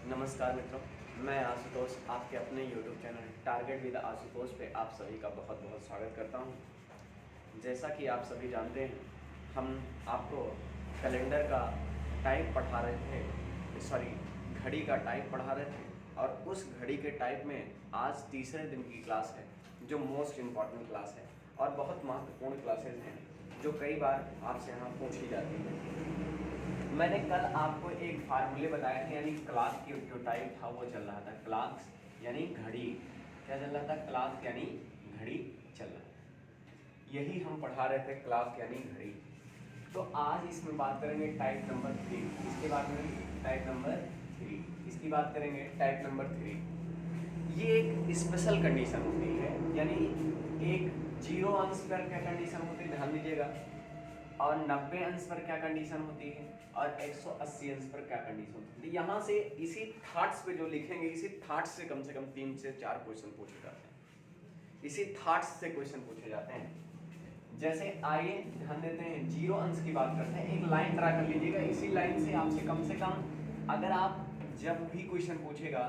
नमस्कार मित्रों, मैं आशुतोष आपके अपने YouTube channel target with Ashutosh पे आप सभी का बहुत बहुत स्वागत करता हूं। जैसा कि आप सभी जानते हैं, हम आपको कैलेंडर का टाइप पढ़ा रहे थे, घड़ी का टाइप पढ़ा रहे थे और उस घड़ी के टाइप में आज तीसरे दिन की क्लास है जो मोस्ट इम्पॉर्टेंट क्लास है और बहुत महत्वपूर्ण क्लासेज हैं जो कई बार आपसे यहाँ पूछी जाती है। मैंने कल आपको एक फार्मूले बताए थे, यानी क्लॉक की जो टाइप था वो चल रहा था क्लॉक्स यानी घड़ी। क्या चल रहा था? क्लॉक यानी घड़ी चल रहा था। यही हम पढ़ा रहे थे, क्लॉक यानी घड़ी। तो आज इसमें बात करेंगे टाइप नंबर 3, इसके बाद में टाइप नंबर 3, इसकी बात करेंगे टाइप नंबर 3। ये एक स्पेशल कंडीशन होती है, यानी एक 0 अंश पर क्या कंडीशन होती है, ध्यान दीजिएगा, और 90 अंश पर क्या कंडीशन होती है और 180 अंश पर क्या कंडीशन होती है। यहाँ से इसी थॉट्स पे जो लिखेंगे, इसी थॉट्स से कम 3 से 4 क्वेश्चन पूछे जाते हैं। इसी थॉट्स से क्वेश्चन पूछे जाते हैं। जैसे आइए ध्यान देते हैं, 0 अंश की बात करते हैं। एक लाइन ड्रा कर लीजिएगा, इसी लाइन से आपसे कम अगर आप जब भी क्वेश्चन पूछेगा,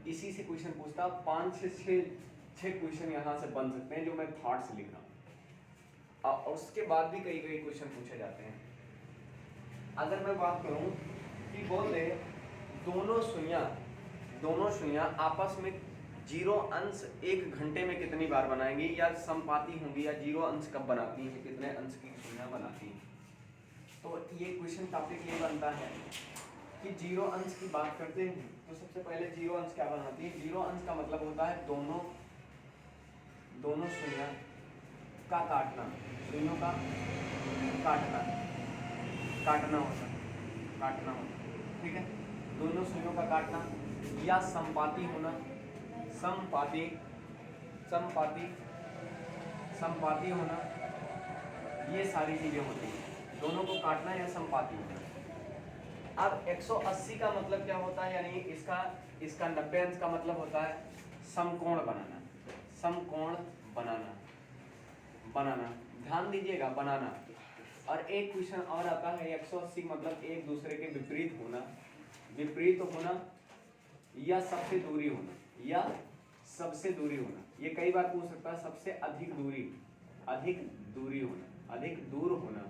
इसी से क्वेश्चन पूछता 5 से 6 क्वेश्चन यहाँ से बन सकते हैं जो मैं थॉट से लिख रहा हूँ। और उसके बाद भी कई क्वेश्चन पूछे जाते हैं। अगर मैं बात करूं कि बोल दे दोनों सुइयां आपस में 0 अंश 1 घंटे में कितनी बार बनाएंगी या समपाती होंगी, या 0 अंश कब बनाती हैं, कितने अंश की सुइयां बनाती हैं। तो ये क्वेश्चन टॉपिक ये बनता है कि 0 अंश की बात करते हैं तो सबसे पहले 0 अंश क्या बनाती है। 0 अंश का मतलब होता है दोनों सुइयां का काटना, सुइयों का काटना होता है, ठीक है। दोनों सुइयों का काटना या संपाती होना, संपाती होना, ये सारी चीजें होती हैं। दोनों को काटना या संपाती होना। अब 180 का मतलब क्या होता है, यानी इसका 90 अंश का मतलब होता है समकोण बनाना। ध्यान दीजिएगा, बनाना। और एक क्वेश्चन और आता है 180 मतलब एक दूसरे के विपरीत होना या सबसे दूरी होना। ये कई बार पूछ सकता है सबसे अधिक दूर होना।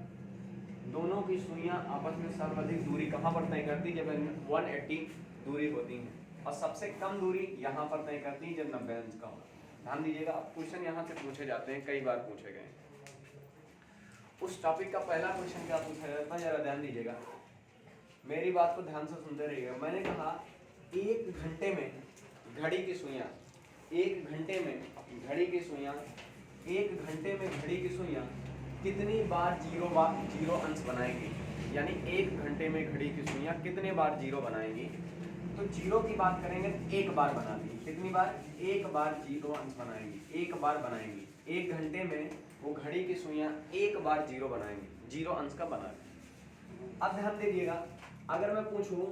दोनों की सुइयां आपस में सर्वाधिक दूरी कहां पर तय करती है, जब 180 दूरी होती है, और सबसे कम दूरी यहां पर तय करती है जब 90 अंश का होगा। ध्यान दीजिएगा, क्वेश्चन यहाँ से पूछे जाते हैं, कई बार पूछे गए। उस टॉपिक का पहला क्वेश्चन क्या पूछा जाता है, जरा ध्यान दीजिएगा, मेरी बात को ध्यान से सुनते रहिएगा। मैंने कहा 1 घंटे में घड़ी की सुइयां 1 घंटे में घड़ी की सुइयां कितनी बार 0 अंश बनाएंगी, यानी 1 घंटे में घड़ी की सुइयां कितने बार 0 बनाएंगी। तो 0 की बात करेंगे तो 1 बार बनाती है। कितनी बार? 1 बार 0 अंश बनाएंगी, 1 बार बनाएंगी। 1 घंटे में वो घड़ी की सुइयां 1 बार 0 बनाएंगी, 0 अंश का बनाएंगी। अब ध्यान दीजिएगा, अगर मैं पूछूं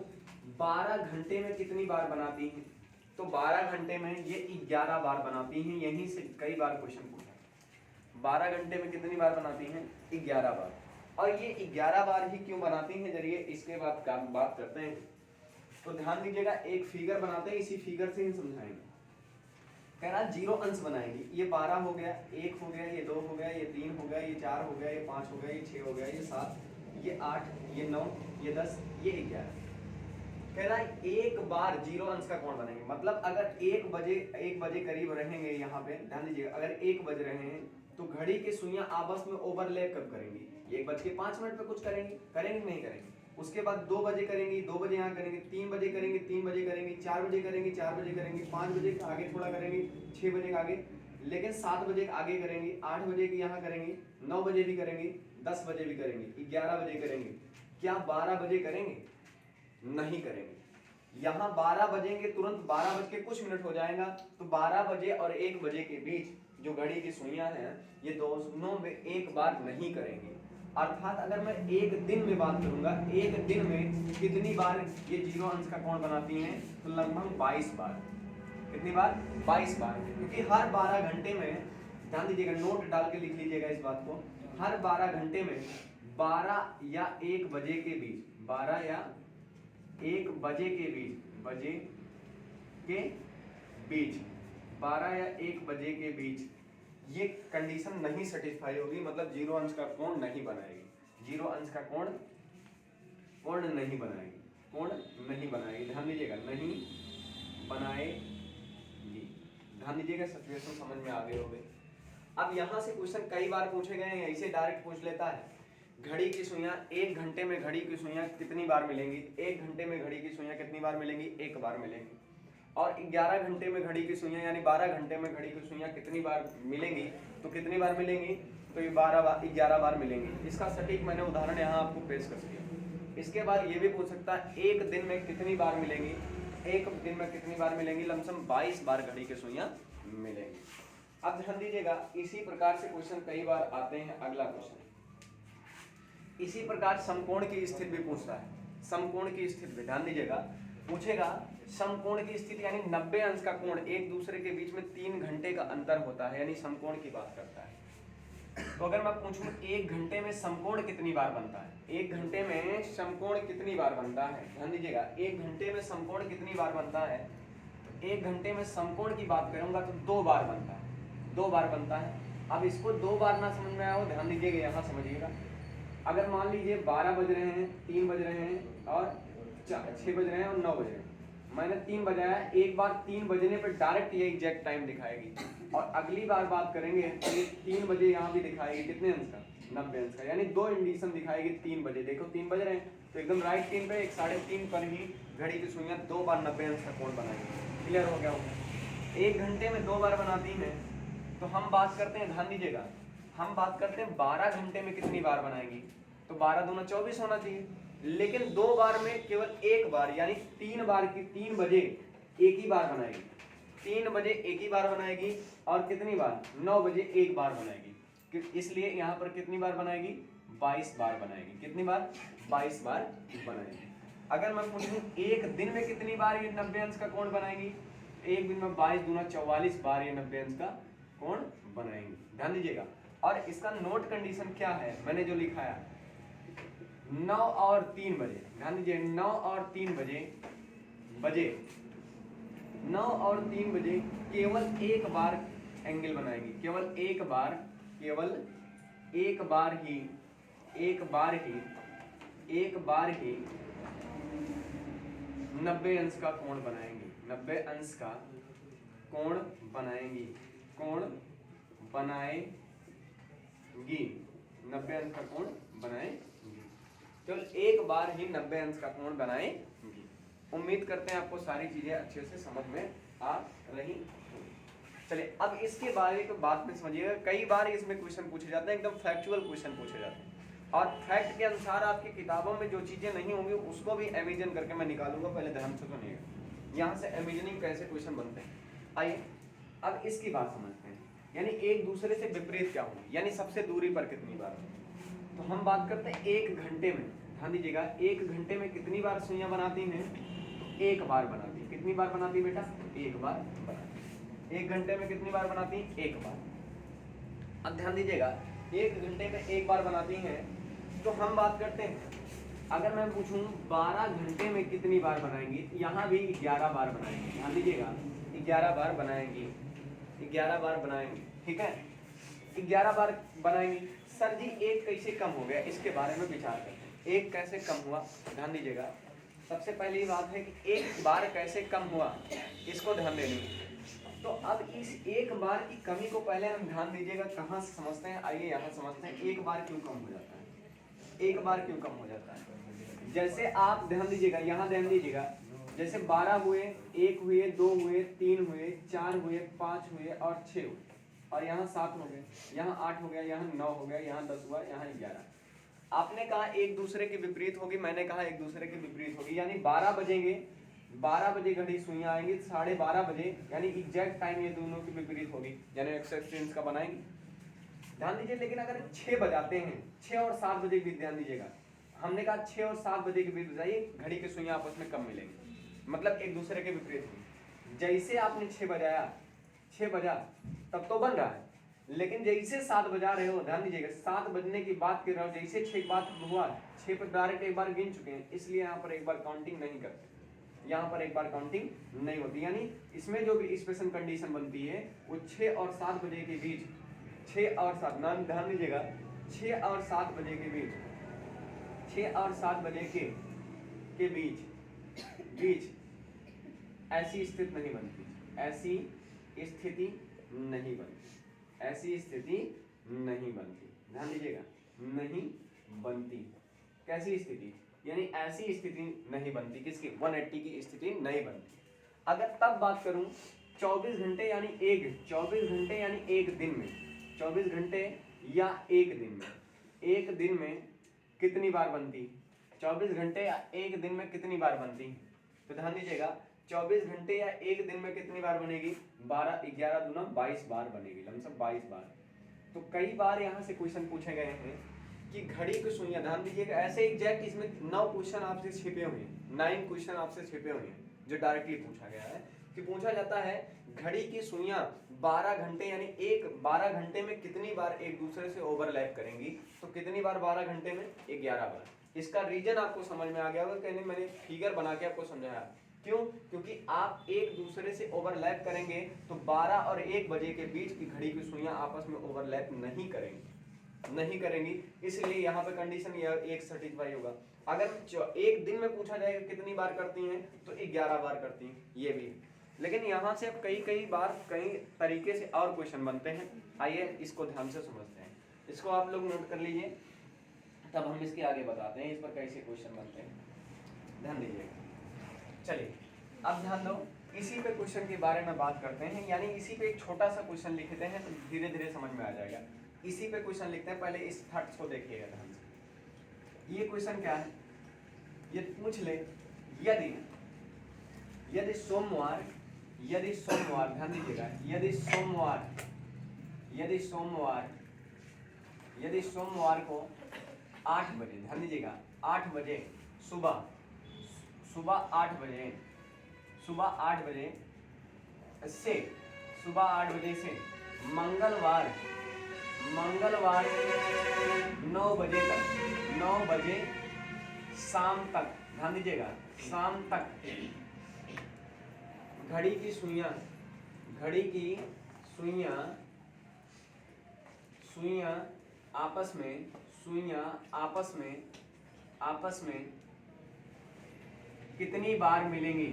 12 घंटे में कितनी बार बनाती हैं, तो 12 घंटे में ये 11 बार बनाती हैं। यहीं से कई बार क्वेश्चन पूछा, 12 घंटे में कितनी बार बनाती हैं? 11 बार। और ये 11 बार ही क्यों बनाती हैं, जरिए इसके बाद बात करते हैं। तो ध्यान दीजिएगा, एक फिगर बनाते हैं, इसी फिगर से ही समझाएंगे। कह रहा 0 अंश बनाएंगे। ये 12 हो गया, 1 हो गया, ये 2 हो गया, ये 3 हो गया, ये 4 हो गया, ये 5 हो गया, ये 6 हो गया, ये 7, ये 8, ये 9, ये 10, ये 11। कह रहा है 1 बार 0 अंश का कौन बनेंगे। मतलब अगर 1 बजे करीब रहेंगे, यहाँ पे ध्यान दीजिएगा, अगर 1 बज रहे हैं तो घड़ी की सुइयां आपस में ओवरलैप कब करेंगी? 1:05 पे कुछ करेंगे नहीं करेंगे। उसके बाद 2 बजे करेंगी, 2 बजे यहाँ करेंगे, 3 बजे करेंगे, 3 बजे करेंगे, 4 बजे करेंगे, 4 बजे करेंगे, 5 बजे आगे थोड़ा करेंगे, 6 बजे आगे, लेकिन 7 बजे आगे करेंगे, 8 बजे की यहाँ करेंगे, 9 बजे भी करेंगे, 10 बजे भी करेंगे, 11 बजे करेंगे। क्या 12 बजे करेंगे? नहीं करेंगे। यहाँ 12 बजेंगे, तुरंत 12 बज के कुछ मिनट हो जाएगा, तो 12 बजे और 1 बजे के बीच जो घड़ी की सुइयां हैं, ये दोनों में 1 बार नहीं करेंगे। अर्थात अगर मैं 1 दिन में बात करूंगा, 1 दिन में कितनी बार ये 0 अंश का कोण बनाती हैं, तो लगभग 22 बार। कितनी बार? 22 बार। क्योंकि हर 12 घंटे में, ध्यान दीजिएगा, नोट डाल के लिख लीजिएगा इस बात को, हर 12 घंटे में 12 या 1 बजे के बीच 12 या 1 बजे के बीच बजे के बीच, 12 या 1 बजे के बीच, ये कंडीशन नहीं सेटिस्फाई होगी, मतलब 0 अंश का कोण नहीं बनाएगी, 0 अंश का कोण नहीं बनाएगी, कोण नहीं बनाएगी। ध्यान दीजिएगा, नहीं बनाएगी। ध्यान दीजिएगा, सिचुएशन समझ में आ गई होगी। अब यहाँ से क्वेश्चन कई बार पूछे गए हैं, ऐसे डायरेक्ट पूछ लेता है, घड़ी की सुइयां 1 घंटे में घड़ी की सुइयां कितनी बार मिलेंगी? 1 घंटे में घड़ी की सुइयां कितनी बार मिलेंगी? 1 बार मिलेंगी। और 11 घंटे में घड़ी की सुइयां यानी 12 घंटे में घड़ी की सुइयां कितनी बार मिलेंगी? तो कितनी बार मिलेंगी? तो ये 11 बार मिलेंगी। इसका सटीक मैंने उदाहरण यहाँ आपको पेश कर दिया। इसके बाद ये भी पूछ सकता है, 1 दिन में कितनी बार मिलेंगी? 1 दिन में कितनी बार मिलेंगी? लमसम 22 बार घड़ी की सुइयां मिलेंगी। अब ध्यान दीजिएगा, इसी प्रकार से क्वेश्चन कई बार आते हैं। अगला क्वेश्चन इसी प्रकार समकोण की स्थिति भी पूछता है। समकोण की स्थिति भी ध्यान दीजिएगा, पूछेगा समकोण की स्थिति यानी 90 अंश का कोण, एक दूसरे के बीच में 3 घंटे का अंतर होता है, यानी समकोण की बात करता है। तो अगर मैं पूछूं 1 घंटे में समकोण कितनी बार बनता है? 1 घंटे में समकोण कितनी बार बनता है? ध्यान दीजिएगा, 1 घंटे में समकोण कितनी बार बनता है? तो 1 घंटे में समकोण की बात करूंगा तो 2 बार बनता है, 2 बार बनता है। अब इसको 2 बार ना समझ में आया हो, ध्यान दीजिएगा, यहाँ समझिएगा। अगर मान लीजिए 12 बज रहे हैं, 3 बज रहे हैं और 6 बज रहे हैं और 9 बज रहे हैं, मैंने 3 बजाया, एक बार 3 बजने पर डायरेक्ट ये एग्जैक्ट टाइम दिखाएगी, और अगली बार बात करेंगे तो ये 3 बजे यहाँ भी दिखाएगी, कितने अंश का? 90 अंश का, यानी 2 इंडिकेशन दिखाएगी 3 बजे। देखो 3 बज रहे हैं तो एकदम राइट 3 पे, 3:30 पर ही घड़ी की सुइयां 2 बार 90 अंश का कोण बनाएगी। क्लियर हो गया होगा? 1 घंटे में 2 बार बनाती हैं। तो हम बात करते हैं, ध्यान दीजिएगा, हम बात करते हैं 12 घंटे में कितनी बार बनाएंगी? तो 12 दूना 24 होना चाहिए, लेकिन 2 बार में केवल 1 बार यानी 3 बार की 3 बजे एक ही बार बनाएगी, 3 बजे एक ही बार बनाएगी। और कितनी बार? 9 बजे एक बार बनाएगी। इसलिए यहाँ पर कितनी बार बनाएगी? 22 बार बनाएगी। कितनी बार? 22 बार बनाएगी। अगर मैं पूछूं 1 दिन में कितनी बार ये 90 अंश का कोण बनाएगी? 1 दिन में 22 दूना 44 बार ये 90 अंश का कोण बनाएंगे। ध्यान दीजिएगा, और इसका नोट कंडीशन क्या है मैंने जो लिखा है, 9 और 3 बजे। ध्यान दीजिए, 9 और 3 बजे 9 और 3 बजे केवल 1 बार एंगल बनाएगी, केवल एक बार ही 90 अंश का कोण बनाएंगी, 90 अंश का कोण बनाएंगी, 90 अंश का कोण बनाएंगी, केवल एक बार ही 90 अंश का कोण बनाएंगी। उम्मीद करते हैं आपको सारी चीजें अच्छे से समझ में आ रही। चलिए अब इसके बारे में बात में समझिएगा, कई बार इसमें क्वेश्चन पूछे जाते हैं, एकदम फैक्चुअल क्वेश्चन पूछे जाते हैं, और फैक्ट के अनुसार आपकी किताबों में जो चीजें नहीं होंगी उसको भी इमेजिन करके मैं निकालूंगा। पहले ध्यान से सुनिएगा, यहाँ से इमेजिनिंग कैसे क्वेश्चन बनते हैं। आइए अब इसकी बात समझते हैं, यानी एक दूसरे से विपरीत क्या होगी, यानी सबसे दूरी पर कितनी बार। तो हम बात करते हैं 1 घंटे में। ध्यान दीजिएगा, 1 घंटे में कितनी बार सुइयां बनाती हैं? तो 1 बार बनाती है। कितनी बार बनाती है बेटा? 1 बार बनाती है। 1 घंटे में कितनी बार बनाती है? 1 बार। अब ध्यान दीजिएगा, 1 घंटे में 1 बार बनाती हैं, तो हम बात करते हैं, अगर मैं पूछूं 12 घंटे में कितनी बार बनाएंगी, यहाँ भी 11 बार बनाएंगी। ध्यान दीजिएगा, 11 बार बनाएंगी, 11 बार बनाएंगी, ठीक है, 11 बार बनाएंगी। सर जी 1 कैसे कम हो गया, इसके बारे में विचार करते हैं। 1 कैसे कम हुआ? ध्यान दीजिएगा, सबसे पहली बात है कि 1 बार कैसे कम हुआ, इसको ध्यान देनी। तो अब इस 1 बार की कमी को पहले हम ध्यान दीजिएगा कहाँ से समझते हैं। आइए यहाँ समझते हैं 1 बार क्यों कम हो जाता है। 1 बार क्यों कम हो जाता है, जैसे आप ध्यान दीजिएगा, यहाँ ध्यान दीजिएगा, जैसे 12 हुए, 1 हुए, 2 हुए, 3 हुए, 4 हुए, 5 हुए और 6 हुए, और यहाँ 7 हो गए, यहाँ 8 हो गया, यहाँ 9 हो गया, यहाँ 10 हुआ, यहाँ 11। आपने कहा एक दूसरे के विपरीत होगी, मैंने कहा एक दूसरे के विपरीत होगी, यानी 12 बजेंगे, 12 बजे घड़ी सुइयां आएंगी, 12:30 बजे, यानी एग्जैक्ट टाइम ये दोनों की विपरीत होगी, यानी एक्सेप्टेंस का बनाएंगे। ध्यान दीजिए, लेकिन अगर 6 बजाते हैं, 6 और 7 बजे के बीच, ध्यान दीजिएगा, हमने कहा 6 और 7 बजे के बीच बजाइए, घड़ी की सुइयां आपस में कम मिलेंगी, मतलब एक दूसरे के विपरीत होगी। जैसे आपने 6 बजाया, 6 बजा तब तो बन रहा है, लेकिन जैसे 7 बजा रहे हो, ध्यान दीजिएगा, 7 बजने की बात कर रहे हो, जैसे 6 बात हुआ, 6 पर डायरेक्ट एक बार गिन चुके हैं, इसलिए यहाँ पर एक बार काउंटिंग नहीं करते। यहाँ पर एक बार काउंटिंग नहीं होती। यानी इसमें जो भी इक्वेशन कंडीशन बनती है वो 6 और 7 बजे के बीच, 6 और 7, नाम ध्यान दीजिएगा, 6 और 7 बजे के बीच, 6 और 7 बजे के बीच ऐसी स्थिति नहीं बनती, ऐसी स्थिति नहीं बनती, ऐसी स्थिति नहीं बनती। ध्यान दीजिएगा, नहीं बनती। कैसी स्थिति? यानी ऐसी स्थिति नहीं बनती। किसकी? 180 की स्थिति नहीं बनती। अगर तब बात करूं 24 घंटे यानी 24 घंटे यानी एक दिन में, 24 घंटे या एक दिन में कितनी बार बनती? 24 घंटे या एक दिन में कितनी बार बनती? तो ध्यान दीजिएगा, 24 घंटे या एक दिन में कितनी बार बनेगी? 12, 11 दूना 22 बार बनेगी, लमसम 22 बार। तो कई बार यहाँ से क्वेश्चन पूछे गए हैं कि घड़ी की सुइयां, ध्यान दीजिएगा, ऐसे एग्जैक्ट इसमें 9 क्वेश्चन आपसे छिपे हुए हैं, 9 क्वेश्चन आपसे छिपे हुए हैं जो डायरेक्टली पूछा गया है कि पूछा जाता है घड़ी की सुइयां 12 घंटे यानी 12 घंटे में कितनी बार एक दूसरे से ओवरलैप करेंगी? तो कितनी बार 12 घंटे में? 11 बार। इसका रीजन आपको समझ में आ गया होगा, कहने मैंने फिगर बना के आपको समझाया। क्यों? क्योंकि आप एक दूसरे से ओवरलैप करेंगे तो 12 और 1 बजे के बीच की घड़ी की सुइयां आपस में ओवरलैप नहीं करेंगी, इसलिए यहाँ पे कंडीशन एक सेटिस्फाई होगा। अगर एक दिन में पूछा जाएगा कितनी बार करती हैं तो 11 बार करती हैं, ये भी है। लेकिन यहाँ से अब कई बार कई तरीके से और क्वेश्चन बनते हैं। आइए इसको ध्यान से समझते हैं, इसको आप लोग नोट कर लीजिए, तब हम इसके आगे बताते हैं इस पर कैसे क्वेश्चन बनते हैं। ध्यान दीजिएगा। चलिए अब ध्यान दो, इसी पे क्वेश्चन के बारे में बात करते हैं। यानी इसी पे एक छोटा सा क्वेश्चन लिखते हैं तो धीरे धीरे समझ में आ जाएगा। इसी पे क्वेश्चन लिखते हैं, पहले इस थॉट्स को देखिएगा ध्यान से। ये क्वेश्चन क्या है? ये पूछ ले, यदि सोमवार, ध्यान दीजिएगा, यदि सोमवार को 8 बजे, ध्यान दीजिएगा, 8 बजे सुबह 8 बजे से मंगलवार 9 बजे शाम तक, ध्यान दीजिएगा, शाम तक घड़ी की सुइयां आपस में कितनी बार मिलेंगी?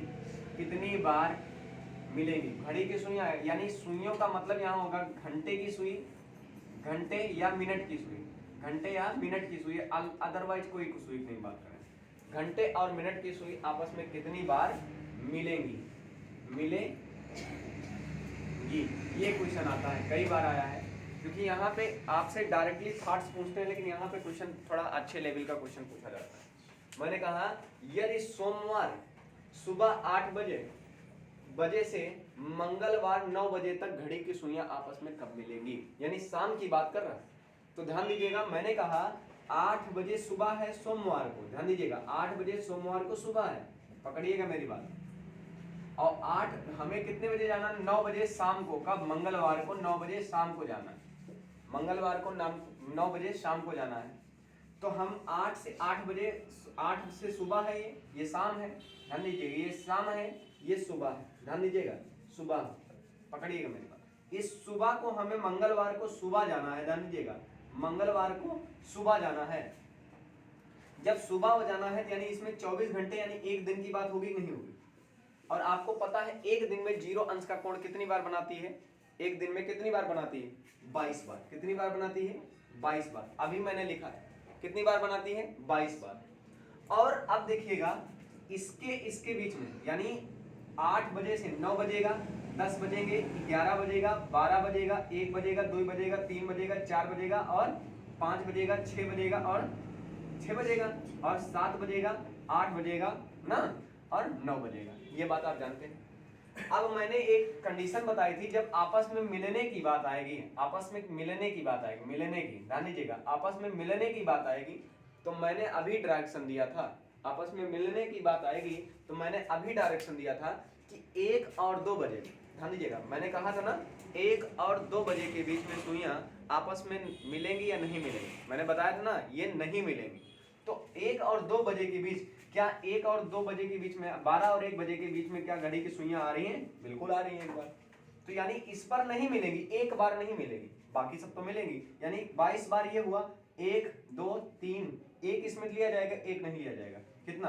घड़ी की सुइयां, यानी सुइयों का मतलब यहाँ होगा घंटे की सुई, घंटे या मिनट की सुई, अदरवाइज कोई सुई की नहीं बात करें। घंटे और मिनट की सुई आपस में कितनी बार मिलेंगी? ये क्वेश्चन आता है, कई बार आया है, क्योंकि यहाँ पे आपसे डायरेक्टली थॉट्स पूछते हैं, लेकिन यहाँ पे क्वेश्चन थोड़ा अच्छे लेवल का क्वेश्चन पूछा जाता है। मैंने कहा यदि सोमवार सुबह 8 बजे से मंगलवार 9 बजे तक घड़ी की सुइयां आपस में कब मिलेंगी? यानी शाम की बात कर रहा है। तो ध्यान दीजिएगा, मैंने कहा 8 बजे सुबह है सोमवार को, ध्यान दीजिएगा 8 बजे सोमवार को सुबह है, पकड़िएगा मेरी बात। और 8 हमें कितने बजे जाना? 9 बजे शाम को। कब? मंगलवार को 9 बजे शाम को जाना है, मंगलवार को 9 बजे शाम को जाना है। तो हम 8 से सुबह है, ये शाम है, ध्यान दीजिएगा, ये शाम है, ये सुबह है, ध्यान दीजिएगा, सुबह, पकड़िएगा मेरी बात। इस सुबह को हमें मंगलवार को सुबह जाना है, ध्यान दीजिएगा, मंगलवार को सुबह जाना है। जब सुबह हो जाना है यानी इसमें 24 घंटे यानी एक दिन की बात होगी, नहीं होगी। और आपको पता है एक दिन में 0 अंश का कोण कितनी बार बनाती है? एक दिन में कितनी बार बनाती है? 22 बार। कितनी बार बनाती है? 22 बार। अभी मैंने लिखा है कितनी बार बनाती है? 22 बार। और अब देखिएगा इसके बीच में, यानी 8 बजे से 9 बजेगा, 10 बजेंगे, 11 बजेगा, 12 बजेगा, 1 बजेगा, 2 बजेगा, 3 बजेगा, 4 बजेगा और 5 बजेगा, 6 बजेगा और 6 बजेगा और 7 बजेगा, 8 बजेगा ना, और 9 बजेगा। ये बात आप जानते हैं। अब मैंने एक कंडीशन बताई थी, जब आपस में मिलने की बात आएगी, मिलने की, ध्यान दीजिएगा, आपस में मिलने की बात आएगी, तो मैंने अभी डायरेक्शन दिया था, आपस में मिलने की बात आएगी तो मैंने अभी डायरेक्शन दिया था कि 1 और 2 बजे, ध्यान दीजिएगा, मैंने कहा था ना 1 और 2 बजे के बीच में सुइयां आपस में मिलेंगी या नहीं मिलेंगी? मैंने बताया था ना, ये नहीं मिलेंगी। तो 1 और 2 बजे के बीच क्या 1 और 2 बजे के बीच में, 12 और 1 बजे के बीच में क्या घड़ी की सुइयां आ रही हैं? बिल्कुल आ रही हैं एक बार। तो यानी इस पर नहीं मिलेगी, एक बार नहीं मिलेगी, बाकी सब तो मिलेंगी। यानी 22 बार ये हुआ, 1 2 3, एक इसमें लिया जाएगा, एक नहीं लिया जाएगा। कितना?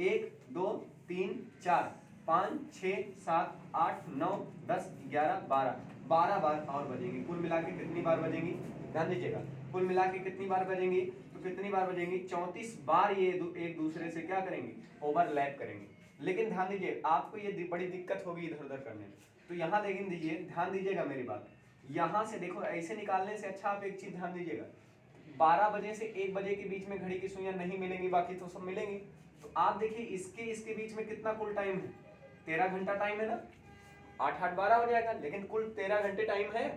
1 2 3 4 5 6 7 8 9 10 11 12 बार और बजेंगी। कुल मिला के कितनी बार बजेंगी? ध्यान दीजिएगा, कुल मिला के कितनी बार बजेंगी? तो कितनी बार बजेंगी? 34 बार ये एक दूसरे से क्या करेंगे? ओवरलैप करेंगे। लेकिन ध्यान दीजिए, आपको ये बड़ी दिक्कत होगी इधर उधर करने में। तो यहाँ देखें, दीजिए ध्यान दीजिएगा मेरी बात, यहाँ से देखो ऐसे निकालने से अच्छा आप एक चीज ध्यान दीजिएगा, 12 बजे से 1 बजे के बीच में घड़ी की सुइयां नहीं मिलेंगी, बाकी तो सब मिलेंगी। तो आप देखिए इसके बीच में कितना कुल टाइम है? 13 घंटा टाइम है ना, 8 8 12 हो जाएगा, लेकिन कुल 13 घंटे टाइम है।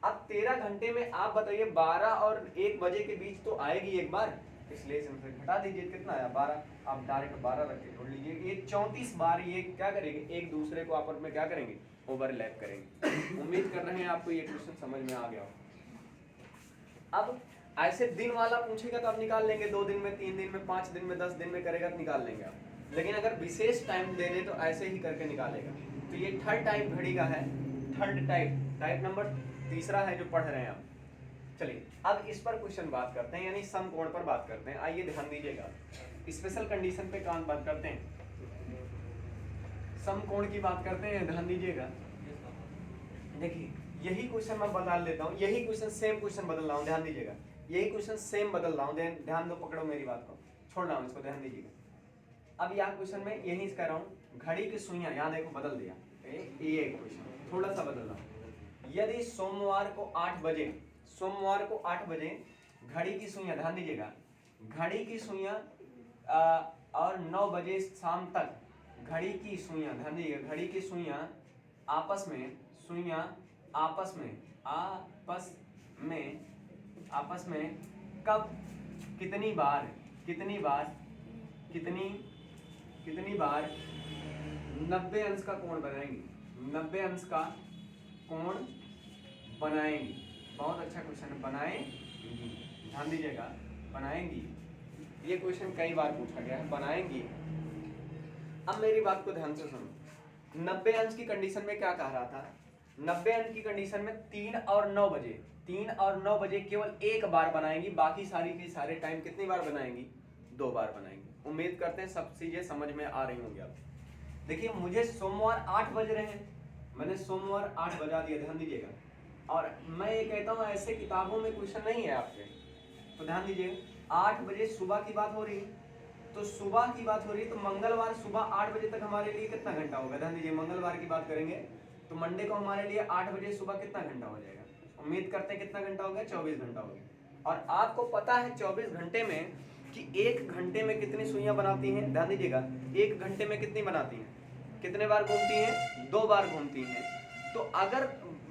अब 13 घंटे में आप बताइए 12 और 1 बजे के बीच तो आएगी एक बार, इसलिए इनसे घटा दीजिए, कितना आया? 12। आप डायरेक्ट 12 रख के जोड़ लीजिए। ये 34 बार ये क्या करेंगे? एक दूसरे को आपस में क्या करेंगे? ओवरलैप करेंगे। उम्मीद कर रहे हैं आपको ये क्वेश्चन समझ में आ गया हो। अब ऐसे दिन वाला पूछेगा तो आप निकाल लेंगे, 2 दिन में, 3 दिन में, 5 दिन में, 10 दिन में करेगा तो निकाल लेंगे आप। लेकिन अगर विशेष टाइम दे दे तो ऐसे ही करके निकालेगा। तो ये थर्ड टाइप घड़ी का है, थर्ड टाइप नंबर तीसरा है जो पढ़ रहे हैं आप। चलिए अब इस पर क्वेश्चन बात करते हैं, यानी समकोण पर बात करते हैं। आइए ध्यान दीजिएगा, स्पेशल कंडीशन पे काम बात करते हैं, समकोण की बात करते हैं। ध्यान दीजिएगा, देखिए यही क्वेश्चन मैं बदल लेता हूँ, यही क्वेश्चन सेम क्वेश्चन बदल रहा हूँ। ध्यान दीजिएगा, यही क्वेश्चन सेम बदल रहा हूँ, ध्यान दो, पकड़ो मेरी बात को, छोड़ रहा हूँ इसको, ध्यान दीजिएगा। अब यहाँ क्वेश्चन में यही कह रहा हूँ, घड़ी की सुइयां, यहाँ देखो बदल दिया, ये क्वेश्चन थोड़ा सा बदल रहा हूँ। यदि सोमवार को 8 बजे, सोमवार को 8 बजे घड़ी की सुइयां, ध्यान दीजिएगा, घड़ी की सुइयां और 9 बजे शाम तक घड़ी की सुइयां, ध्यान दीजिएगा, घड़ी की सुइयां आपस में, सुइयां आपस में कब, कितनी बार 90 अंश का कोण बनाएंगी, 90 अंश का कोण बनाएंगी। बहुत अच्छा क्वेश्चन है, बनाएंगी, ध्यान दीजिएगा, बनाएंगी। ये क्वेश्चन कई बार पूछा गया है, बनाएंगी। अब मेरी बात को ध्यान से सुनो, 90 अंश की कंडीशन में क्या कह रहा था? 90 अंश की कंडीशन में 3 और 9 बजे केवल एक बार बनाएंगी, बाकी सारी के सारे टाइम कितनी बार बनाएंगी? 2 बार बनाएंगी। उम्मीद करते हैं सब चीजें समझ में आ रही होंगी आप। देखिए मुझे सोमवार 8 बज रहे हैं, मैंने सोमवार 8 बजा दिया, ध्यान दीजिएगा, और मैं ये कहता हूँ ऐसे किताबों में क्वेश्चन नहीं है आपके, तो ध्यान दीजिए 8 बजे सुबह की बात हो रही है, तो सुबह की बात हो रही है, तो मंगलवार सुबह 8 बजे तक हमारे लिए कितना घंटा होगा? ध्यान दीजिए, मंगलवार की बात करेंगे तो मंडे को हमारे लिए 8 बजे सुबह कितना घंटा हो जाएगा? उम्मीद करते हैं कितना घंटा हो गया? 24 घंटा हो गया। और आपको पता है 24 घंटे में कि 1 घंटे में कितनी सुइयां बनाती हैं? ध्यान दीजिएगा, 1 घंटे में कितनी बनाती हैं? कितने बार घूमती हैं? 2 बार घूमती हैं। तो अगर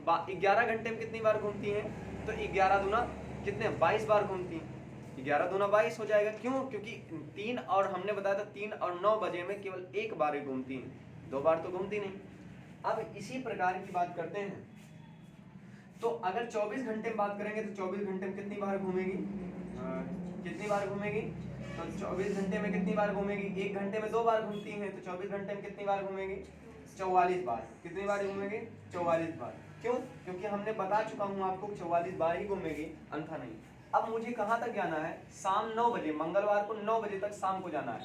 11 घंटे में कितनी बार घूमती हैं? तो 11 दूना कितने? 22 बार घूमती हैं। 11 दूना 22 हो जाएगा। क्यों? क्योंकि 3 और हमने बताया था 3 और 9 बजे में केवल एक बार ही घूमती हैं, 2 बार तो घूमती नहीं। अब इसी प्रकार की बात करते हैं, तो अगर 24 घंटे में बात करेंगे तो 24 घंटे में कितनी बार घूमेगी? कितनी बार घूमेगी? तो 24 घंटे में कितनी बार घूमेगी? 1 घंटे में 2 बार घूमती हैं, तो 24 घंटे में कितनी बार घूमेगी? 44 बार। कितनी बार घूमेगी? 44 बार। क्यों? क्योंकि हमने बता चुका हूँ आपको 44 बार ही घूमेगी, अन्यथा नहीं। अब मुझे कहाँ तक जाना है? शाम 9 बजे, मंगलवार को 9 बजे तक शाम को जाना है।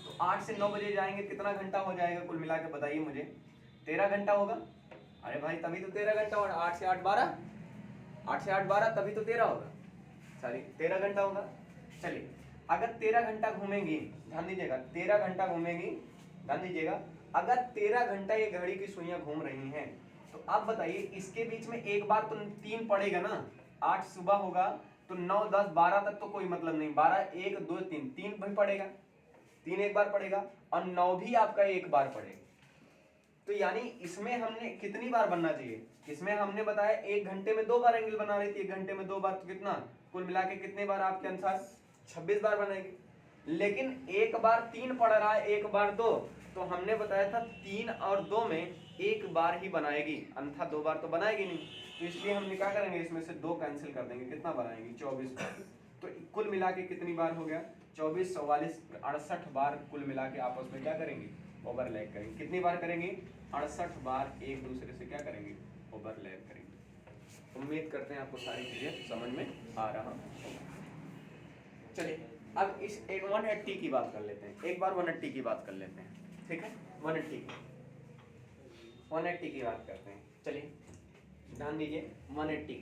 तो 8 से 9 बजे जाएंगे, कितना घंटा हो जाएगा कुल मिला के बताइए मुझे? 13 घंटा होगा। अरे भाई तभी तो 13 घंटा होगा। 8 से 8 12, 8 से 8 12, तभी तो 13 होगा, सॉरी 13 घंटा होगा। चलिए अगर 13 घंटा घूमेंगी, ध्यान दीजिएगा, 13 घंटा घूमेंगी, ध्यान दीजिएगा, अगर 13 घंटा ये घड़ी की सुइयां घूम रही हैं, तो आप बताइए इसके बीच में एक बार तो 3 पड़ेगा ना। 8 सुबह होगा तो 9 10 12 तक तो कोई मतलब नहीं, 12 1 2 3 भी पड़ेगा, 3 एक बार पड़ेगा, और 9 भी आपका एक बार पड़ेगा। तो यानी इसमें हमने कितनी बार बनना चाहिए? इसमें हमने बताया 1 घंटे में 2 बार एंगल बना रही थी, 1 घंटे में 2 बार, तो कितना कुल मिला के कितने बार आपके अनुसार? 26 बार बनेगी। लेकिन एक बार 3 पड़ रहा है, एक बार 2, तो हमने बताया था 3 और 2 में एक बार ही बनाएगी, अन्यथा 2 बार तो बनाएगी नहीं। तो इसलिए हम क्या करेंगे, इसमें से 2 कैंसिल कर देंगे, कितना बनाएंगी? 24 बार। तो कुल मिला के कितनी बार हो गया, 24, 44, 68 बार कुल मिला के आपस में क्या करेंगे, ओवरलैप करेंगे। कितनी बार करेंगे, 68 बार एक दूसरे से क्या करेंगे, ओवरलैप करेंगे। उम्मीद करते हैं आपको सारी चीजें समझ में आ रहा। चलिए अब इस एक 180 की बात कर लेते हैं, एक बार 180 की बात कर लेते हैं, ठीक है। 180 की बात करते हैं। चलिए ध्यान दीजिए 180।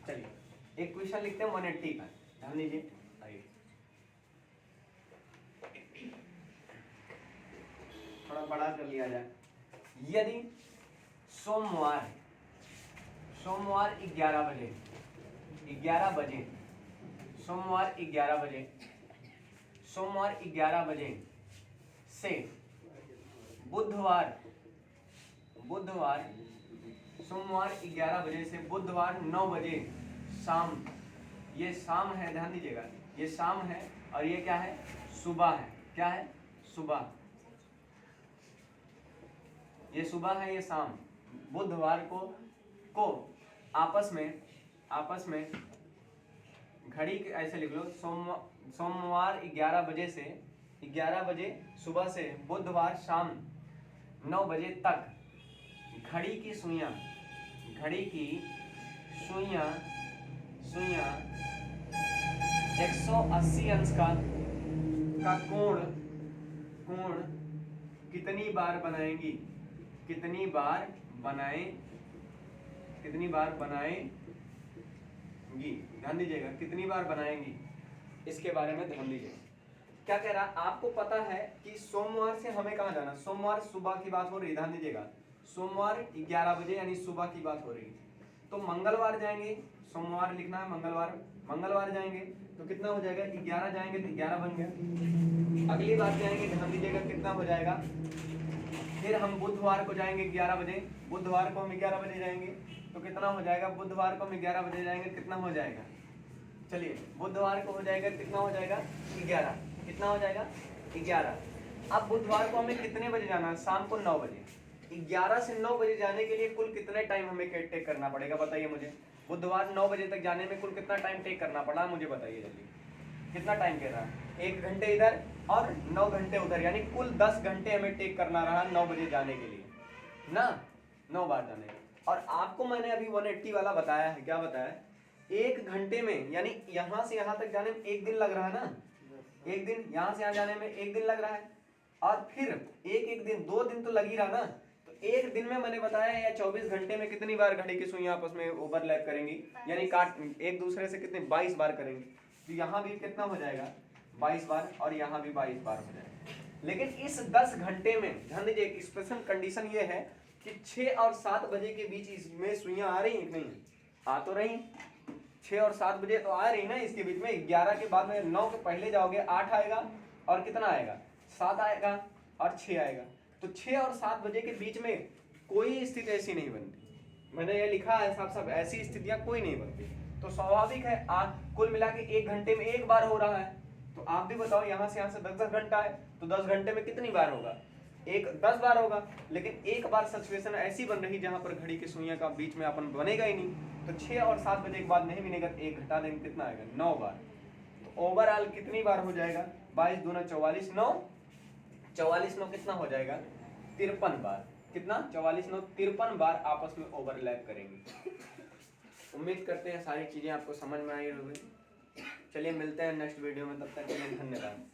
चलिए एक क्वेश्चन लिखते हैं 180 का, ध्यान दीजिए। आइए थोड़ा बड़ा कर लिया जाए। यदि सोमवार 11 बजे सोमवार 11 बजे से बुधवार सोमवार 11 बजे से बुधवार 9 बजे शाम, ये शाम है, ध्यान दीजिएगा, ये शाम है और ये क्या है, सुबह है। क्या है, सुबह। ये सुबह है, ये शाम। बुधवार को आपस में घड़ी के ऐसे लिख लो, सोमवार 11 बजे से 11 बजे सुबह से बुधवार शाम 9 बजे तक घड़ी की सुइयां 180 अंश का कोण कितनी बार बनाएंगी, कितनी बार बनाएंगी, ध्यान दीजिएगा, कितनी बार बनाएंगी, इसके बारे में ध्यान दीजिएगा। क्या कह रहा, आपको पता है कि सोमवार से हमें कहाँ जाना, सोमवार सुबह की बात हो रही, ध्यान दीजिएगा, सोमवार 11 बजे यानी सुबह की बात हो रही। तो मंगलवार जाएंगे, सोमवार लिखना है, मंगलवार जाएंगे तो कितना हो जाएगा, 11 जाएंगे तो 11 बन गया। अगली बार जाएंगे, ध्यान दीजिएगा, कितना हो जाएगा। फिर हम बुधवार को जाएंगे 11 बजे, बुधवार को हम 11 बजे जाएंगे तो कितना हो जाएगा, बुधवार को हम 11 बजे जाएंगे, कितना हो जाएगा, चलिए बुधवार को हो जाएगा, कितना हो जाएगा, 11, कितना हो जाएगा, 11। अब बुधवार को हमें कितने बजे जाना है, शाम को 9 बजे। 11 से 9 बजे जाने के लिए कुल कितने टाइम हमें टेक करना पड़ेगा, बताइए मुझे। बुधवार 9 बजे तक जाने में कुल कितना टाइम टेक करना पड़ा, मुझे बताइए जल्दी। कितना टाइम कह रहा है, 1 घंटे इधर और 9 घंटे उधर, यानी कुल 10 घंटे हमें टेक करना रहा 9 बजे जाने के लिए ना, 9 बार जाने के। और आपको मैंने अभी 180 वाला बताया है, क्या बताया, 1 घंटे में, यानी यहाँ से यहाँ तक जाने में 1 दिन लग रहा है ना, 1 दिन, यहाँ से यहाँ जाने में 1 दिन लग रहा है, और फिर एक दिन 2 दिन तो लग ही रहा ना। तो 1 दिन में मैंने बताया या 24 घंटे में कितनी बार घड़ी की सुइयां आपस में ओवरलैप करेंगी, यानी काट एक दूसरे से कितने 22 बार करेंगी। तो यहाँ भी कितना हो जाएगा, 22 बार, और यहाँ भी 22 बार हो जाएगा। लेकिन इस 10 घंटे में ध्यान दीजिए, एक स्पेशल कंडीशन ये है कि 6 और 7 बजे के बीच इसमें सुइयां आ रही हैं, नहीं आ तो रही, 6 और 7 बजे तो आ रही ना इसके बीच में। 11 के बाद में 9 के पहले जाओगे, 8 आएगा और कितना आएगा, 7 आएगा और 6 आएगा। तो 6 और 7 बजे के बीच में कोई स्थिति ऐसी नहीं बनती, मैंने ये लिखा है साफ साफ, ऐसी स्थितियां कोई नहीं बनती। तो स्वाभाविक है कुल मिला के 1 घंटे में 1 बार हो रहा है। तो आप भी बताओ, यहाँ से 10 घंटा है तो 10 घंटे में कितनी बार होगा, 10 बार होगा। लेकिन एक बार सिचुएशन ऐसी बन रही जहां पर घड़ी की सुइयां का बीच में अपन बनेगा ही नहीं। तो 6 और 7 बजे के बाद नहीं बनेगा, 1 घटा देंगे, कितना आएगा, 9 बार। तो ओवरऑल कितनी बार हो जाएगा, 22 दूना 44, 9 44 9 कितना हो जाएगा, 53 बार। कितना, 44 9 53 बार आपस में ओवरलैप करेंगे। उम्मीद करते हैं सारी चीजें आपको समझ में आई होगी। चलिए मिलते हैं नेक्स्ट वीडियो में, तब तक के लिए धन्यवाद।